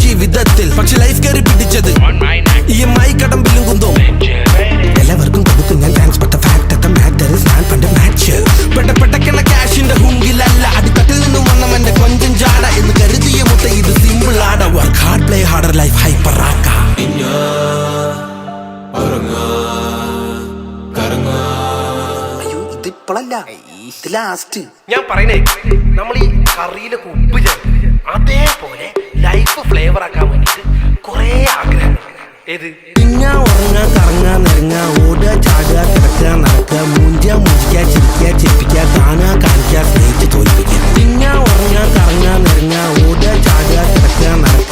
ജീവിതത്തിൽ. പക്ഷെ ലൈഫ് കയറി പിടിച്ചത് EMI കടം ബില്ലും കുന്തോ. എല്ലാവർക്കും കൊടുക്കും ഞാൻ thanks, but fact at matter is ഞാൻ പണ്ട് മാച്ച്. പെട്ടപ്പെട്ട ക്യാഷിന്റെ ഹുങ്കിലല്ല, അടിത്തട്ടിൽ നിന്നും വന്നവന്റെ കൊഞ്ചം ജാട എന്ന് കരുതിയ മുട്ട ഇത് സിമ്പിൾ ആട. Work hard, play harder, life hyper ആക്ക. അയ്യോ ഇതിപ്പോഴല്ല, ഇത് ലാസ്റ്റ്. ഞാൻ പറയണേ, നമ്മൾ ഈ കറിയിലൊക്കെ ഉപ്പ് ചേർത്ത് അതേപോലെ ലൈഫ് ഫ്ലേവർ ആക്കാൻ വേണ്ടിട്ട് കൊറേ ആഗ്രഹം. ഏത് തിന്നാ, ഉറങ്ങാ, കറങ്ങാ, നിറങ്ങാ, ഓടുക, ചാടുക, കിടക്കുക, നടക്കുക, മൂഞ്ചുക, മുഞ്ചിക്കുക, ചിരിക്കുക, ചിരിപ്പിക്കുക, കാണുക, കാണിക്കുക, സ്നേഹിച്ച് തോൽപ്പിക്കുക. തിന്നാ, ഉറങ്ങാ, കറങ്ങാ, നിറങ്ങാ, ഓടുക, ചാടുക, കിടക്കുക, നടക്കുക,